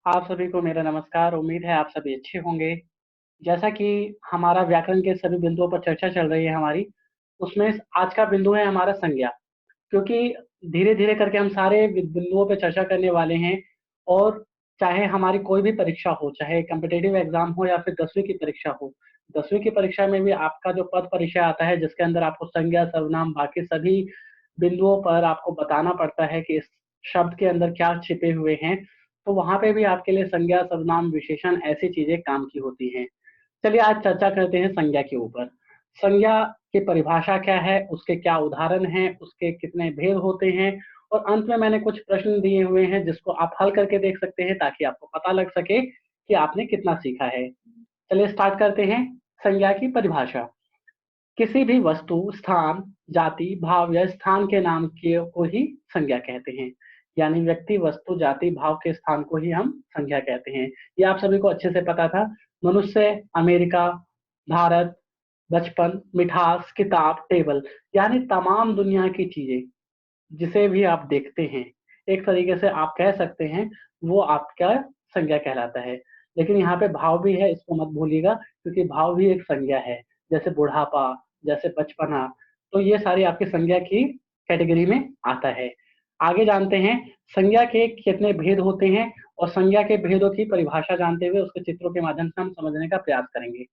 आप सभी को मेरा नमस्कार। उम्मीद है आप सभी अच्छे होंगे। जैसा कि हमारा व्याकरण के सभी बिंदुओं पर चर्चा चल रही है हमारी, उसमें आज का बिंदु है हमारा संज्ञा। क्योंकि धीरे-धीरे करके हम सारे बिंदुओं पे चर्चा करने वाले हैं और चाहे हमारी कोई भी परीक्षा हो, चाहे कॉम्पिटिटिव एग्ज़ाम हो या फिर 10वीं की परीक्षा हो। 10वीं की परीक्षा में भी आपका जो पद परिचय आता है, जिसके अंदर आपको संज्ञा, सर्वनाम, बाकी सभी बिंदुओं पर आपको बताना पड़ता है कि इस शब्द के अंदर क्या छिपे हुए हैं। तो वहाँ पे भी आपके लिए संज्ञा, सर्वनाम, विशेषण ऐसी चीज़ें काम की होती हैं। चलिए आज चर्चा करते हैं संज्ञा के ऊपर। संज्ञा की परिभाषा क्या है, उसके क्या उदाहरण हैं, उसके कितने भेद होते हैं और अंत में मैंने कुछ प्रश्न दिए हुए हैं जिसको आप हल करके देख सकते हैं ताकि आपको पता लग सके कि आपने कितना सीखा है। चलिए स्टार्ट करते हैं। संज्ञा की परिभाषा। किसी भी वस्तु, स्थान, जाति, भाव या स्थान के नाम के को ही संज्ञा कहते हैं। यानी व्यक्ति, वस्तु, जाति, भाव के स्थान को ही हम संज्ञा कहते हैं। ये आप सभी को अच्छे से पता था। मनुष्य, अमेरिका, भारत, बचपन, मिठास, किताब, टेबल यानी तमाम दुनिया की चीजें जिसे भी आप देखते हैं, एक तरीके से आप कह सकते हैं वो आपका संज्ञा कहलाता है। लेकिन यहाँ पे भाव भी है, इसको मत भूलिएगा क्योंकि भाव भी एक संज्ञा है। जैसे बुढ़ापा, जैसे बचपना, तो ये सारी आपकी संज्ञा की कैटेगरी में आता है। आगे जानते हैं संज्ञा के कितने भेद होते हैं और संज्ञा के भेदों की परिभाषा जानते हुए उसके चित्रों के माध्यम से हम समझने का प्रयास करेंगे।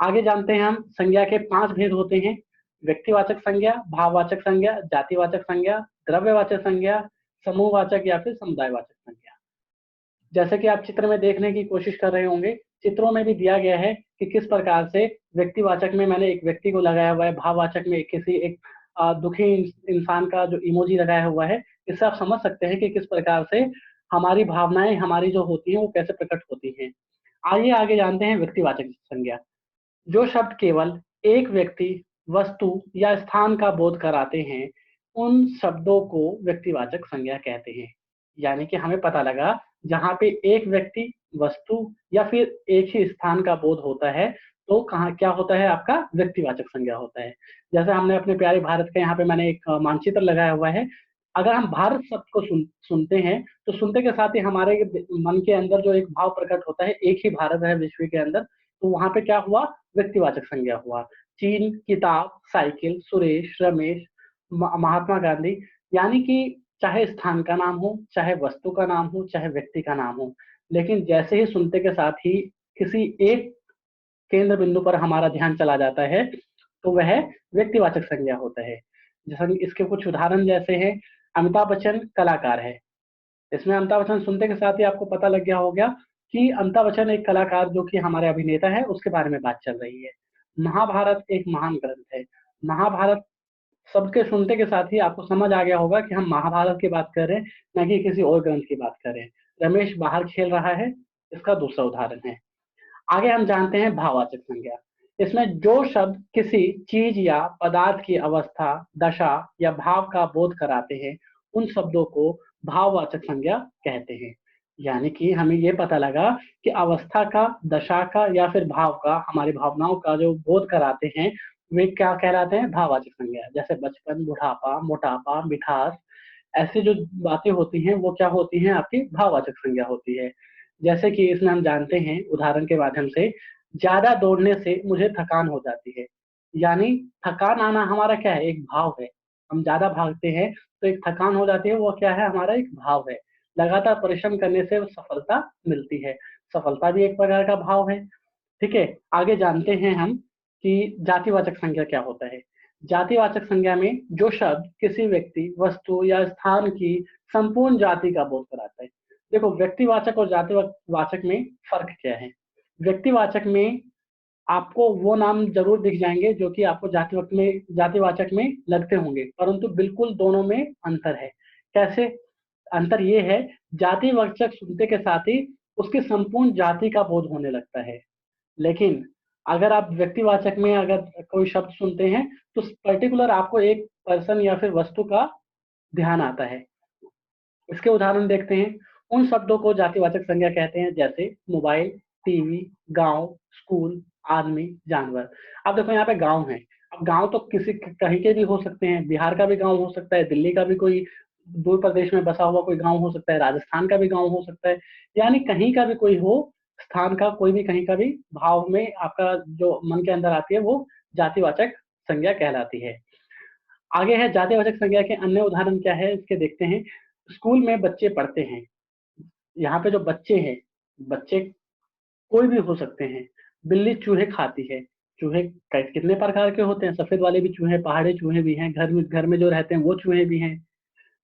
आगे जानते हैं हम संज्ञा के 5 भेद होते हैं। व्यक्तिवाचक संज्ञा, भाववाचक संज्ञा, जातिवाचक संज्ञा, द्रव्यवाचक संज्ञा, समूहवाचक या फिर समुदायवाचक संज्ञा। जैसे कि आप चित्र में देखने की कोशिश कर रहे होंगे, चित्रों में भी दिया गया है कि किस प्रकार से व्यक्तिवाचक में मैंने एक व्यक्ति को लगाया हुआ है, भाववाचक में किसी एक दुखी इंसान का जो इमोजी लगाया हुआ है। इससे आप समझ सकते हैं कि किस प्रकार से हमारी भावनाएं हमारी जो होती हैं वो कैसे प्रकट होती हैं। आइए आगे जानते हैं व्यक्तिवाचक संज्ञा। जो शब्द केवल एक व्यक्ति, वस्तु या स्थान का बोध कराते हैं, उन शब्दों को व्यक्तिवाचक संज्ञा कहते हैं। यानी कि हमें पता लगा जहाँ पे एक व्यक्ति, वस्तु या फिर एक ही स्थान का बोध होता है, तो कहाँ क्या होता है आपका व्यक्तिवाचक संज्ञा होता है। जैसे हमने अपने प्यारे भारत का यहाँ पे मैंने एक मानचित्र लगाया हुआ है। अगर हम भारत शब्द को सुनते हैं, तो सुनते के साथ ही हमारे मन के अंदर जो एक भाव प्रकट होता है, एक ही भारत है विश्व के अंदर, तो वहाँ पे क्या हुआ? व्यक्तिवाचक संज्ञा हुआ। चीन, किताब, साइकिल, सुरेश, रमेश, महात्मा गांधी, यानी कि चाहे स्थान का नाम हो, चाहे वस्तु का नाम हो, चाहे व्यक्ति का नाम हो, लेकिन जैसे ही सुनते के साथ ही किसी एक केंद्र बिंदु पर हमारा ध्यान चला जाता है, तो वह व्यक्तिवाचक संज्ञा होता है। जैसा कि इसके कुछ उदाहरण जैसे हैं, अमिताभ बच्चन कलाकार है। इसमें अमिताभ बच्चन सुनते के साथ ही आपको पता लग गया होगा कि अमिताभ बच्चन एक कलाकार जो कि हमारे अभिनेता है, उसके बारे में बात चल रही है। महाभारत एक महान ग्रंथ है। महाभारत शब्द के सुनते के साथ ही आपको समझ आ गया होगा कि हम महाभारत की बात कर रहे हैं, ना कि किसी और ग्रंथ की बात कर रहे हैं। रमेश बाहर खेल रहा है, इसका दूसरा उदाहरण है। आगे हम जानते हैं भाववाचक संज्ञा। इसमें जो शब्द किसी चीज या पदार्थ की अवस्था, दशा या भाव का बोध कराते हैं, उन शब्दों को भाववाचक संज्ञा कहते हैं। यानी कि हमें ये पता लगा कि अवस्था का, दशा का या फिर भाव का, हमारी भावनाओं का जो बोध कराते हैं, वे क्या कहलाते हैं? भाववाचक संज्ञा। जैसे बचपन, बुढ़ापा, मोटापा, मिठास, ऐसी जो बातें होती हैं वो क्या होती हैं? आपकी भाववाचक संज्ञा होती है। जैसे कि इसमें हम जानते हैं उदाहरण के माध्यम से, ज़्यादा दौड़ने से मुझे थकान हो जाती है। यानी थकान आना हमारा क्या है? एक भाव है। हम ज़्यादा भागते हैं तो एक थकान हो जाती है, वो क्या है? हमारा एक भाव है। लगातार परिश्रम करने से सफलता मिलती है। सफलता भी एक प्रकार का भाव है। ठीक है? आगे जानते हैं हम कि जातिवाचक संज्ञा क्या होता है। जातिवाचक संज्ञा में जो शब्द किसी व्यक्ति, वस्तु या स्थान की संपूर्ण जाति का बोध कराता है। देखो व्यक्तिवाचक और जातिवाचक में फ़र्क क्या है? व्यक्तिवाचक में आपको वो नाम ज़रूर दिख जाएँगे जो कि आपको जातिवाचक में लगते होंगे, परंतु बिल्कुल दोनों में अंतर है। कैसे? अंतर ये है, जातिवाचक सुनते के साथ ही उसकी संपूर्ण जाति का बोध होने लगता है। लेकिन अगर आप व्यक्तिवाचक में अगर कोई शब्द सुनते हैं, तो पर्टिकुलर आपको एक पर्सन या फिर वस्तु का ध्यान आता है। इसके उदाहरण देखते हैं। उन शब्दों को जातिवाचक संज्ञा कहते हैं जैसे मोबाइल, टीवी, गाँव, स्कूल, आदमी, जानवर। अब देखो यहाँ पे गाँव है। अब गाँव तो किसी कहीं के भी हो सकते हैं, बिहार का भी गाँव हो सकता है, दिल्ली का भी कोई दूर प्रदेश में बसा हुआ कोई गांव हो सकता है, राजस्थान का भी गांव हो सकता है, यानी कहीं का भी कोई हो, स्थान का कोई भी, कहीं का भी भाव में आपका जो मन के अंदर आती है वो जातिवाचक संज्ञा कहलाती है। आगे है जातिवाचक संज्ञा के अन्य उदाहरण क्या है इसके देखते हैं। स्कूल में बच्चे पढ़ते हैं, यहाँ पे जो बच्चे हैं, बच्चे कोई भी हो सकते हैं। बिल्ली चूहे खाती है, चूहे कितने प्रकार के होते हैं, सफेद वाले भी चूहे, पहाड़ी चूहे भी हैं, घर में जो रहते हैं वो चूहे भी हैं।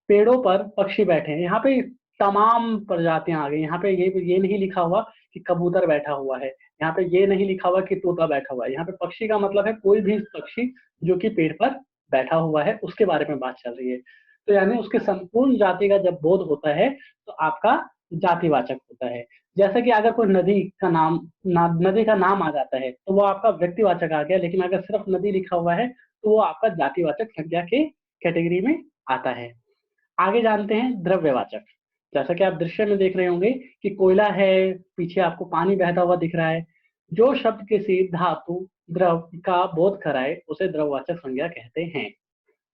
पेड़ों पर पक्षी बैठे हैं, यहाँ पे तमाम प्रजातियां आ गई। यहाँ पे ये नहीं लिखा हुआ कि कबूतर बैठा हुआ है, यहाँ पे ये नहीं लिखा हुआ कि तोता बैठा हुआ है। यहाँ पे पक्षी का मतलब है कोई भी पक्षी जो कि पेड़ पर बैठा हुआ है, उसके बारे में बात चल रही है। तो यानी उसके संपूर्ण जाति का जब बोध होता है तो आपका जातिवाचक होता है। जैसे कि अगर कोई नदी का नाम आ जाता है तो वो आपका व्यक्तिवाचक आ गया, लेकिन अगर सिर्फ नदी लिखा हुआ है तो वो आपका जातिवाचक संज्ञा के कैटेगरी में आता है। आगे जानते हैं द्रव्यवाचक। जैसा कि आप दृश्य में देख रहे होंगे कि कोयला है, पीछे आपको पानी बहता हुआ दिख रहा है। जो शब्द किसी धातु द्रव का बोध कराए उसे द्रववाचक संज्ञा कहते हैं।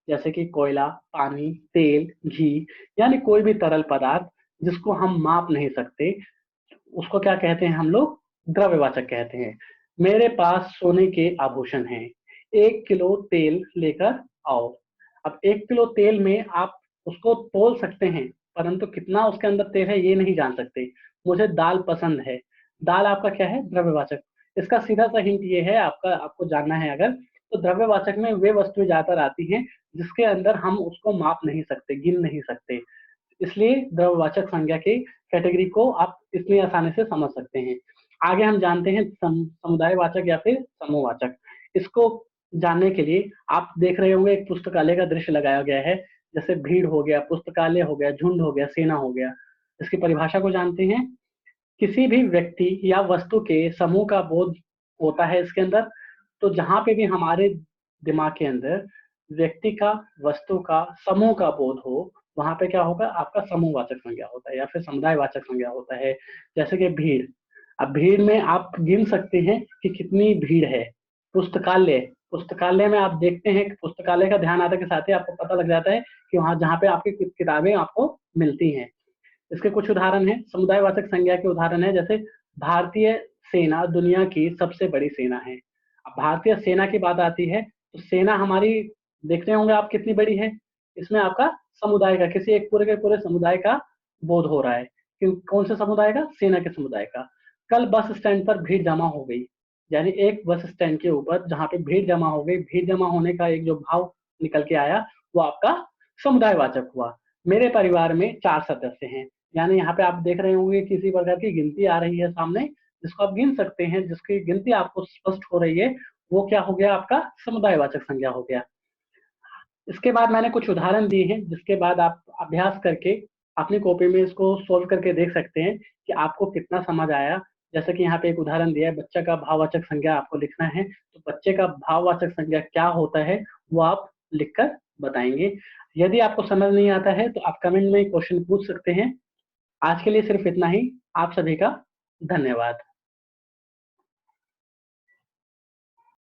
जैसे कि कोयला, पानी, तेल, घी, यानी कोई भी तरल पदार्थ जिसको हम माप नहीं सकते, उसको क्या कहते हैं हम लोग? द्रव्यवाचक कहते हैं। मेरे पास सोने के आभूषण हैं, 1 किलो तेल लेकर आओ। अब 1 किलो तेल में आप उसको तोल सकते हैं, परंतु कितना उसके अंदर तेल है ये नहीं जान सकते। मुझे दाल पसंद है, दाल आपका क्या है? द्रव्यवाचक। इसका सीधा सा हिंट ये है, आपको जानना है अगर, तो द्रव्यवाचक में वे वस्तुएं ज्यादातर आती हैं जिसके अंदर हम उसको माप नहीं सकते, गिन नहीं सकते। इसलिए द्रव्यवाचक संज्ञा की कैटेगरी को आप इतनी आसानी से समझ सकते हैं। आगे हम जानते हैं समुदायवाचक या फिर समूहवाचक। इसको जानने के लिए आप देख रहे होंगे एक पुस्तकालय का दृश्य लगाया गया है। जैसे भीड़ हो गया, पुस्तकालय हो गया, झुंड हो गया, सेना हो गया। इसकी परिभाषा को जानते हैं। किसी भी व्यक्ति या वस्तु के समूह का बोध होता है इसके अंदर। तो जहां पे भी हमारे दिमाग के अंदर व्यक्ति का, वस्तु का, समूह का बोध हो, वहां पे क्या होगा? आपका समूहवाचक संज्ञा होता है या फिर समुदायवाचक संज्ञा होता है। जैसे कि भीड़, अब भीड़ में आप गिन सकते हैं कि कितनी भीड़ है। पुस्तकालय, पुस्तकालय में आप देखते हैं कि पुस्तकालय का ध्यान आने के साथ ही आपको पता लग जाता है कि वहां जहाँ पे आपकी किताबें आपको मिलती हैं। इसके कुछ उदाहरण हैं, समुदायवाचक संज्ञा के उदाहरण है। जैसे भारतीय सेना दुनिया की सबसे बड़ी सेना है। अब भारतीय सेना की बात आती है तो सेना हमारी देख रहे होंगे आप कितनी बड़ी है। इसमें आपका समुदाय का, किसी एक पूरे के पूरे समुदाय का बोध हो रहा है कि कौन से समुदाय का? सेना के समुदाय का। कल बस स्टैंड पर भीड़ जमा हो गई, यानी एक बस स्टैंड के ऊपर जहाँ पे भीड़ जमा हो गई, भीड़ जमा होने का एक जो भाव निकल के आया वो आपका समुदायवाचक हुआ। मेरे परिवार में 4 सदस्य हैं, यानी यहाँ पे आप देख रहे होंगे किसी प्रकार की गिनती आ रही है सामने, जिसको आप गिन सकते हैं, जिसकी गिनती आपको स्पष्ट हो रही है, वो क्या हो गया? आपका समुदायवाचक संज्ञा हो गया। इसके बाद मैंने कुछ उदाहरण दिए हैं जिसके बाद आप अभ्यास करके अपनी कॉपी में इसको सोल्व करके देख सकते हैं कि आपको कितना समझ आया। जैसे कि यहाँ पे एक उदाहरण दिया है, बच्चा का भाववाचक संज्ञा आपको लिखना है, तो बच्चे का भाववाचक संज्ञा क्या होता है वो आप लिखकर बताएंगे। यदि आपको समझ नहीं आता है तो आप कमेंट में क्वेश्चन पूछ सकते हैं। आज के लिए सिर्फ इतना ही। आप सभी का धन्यवाद।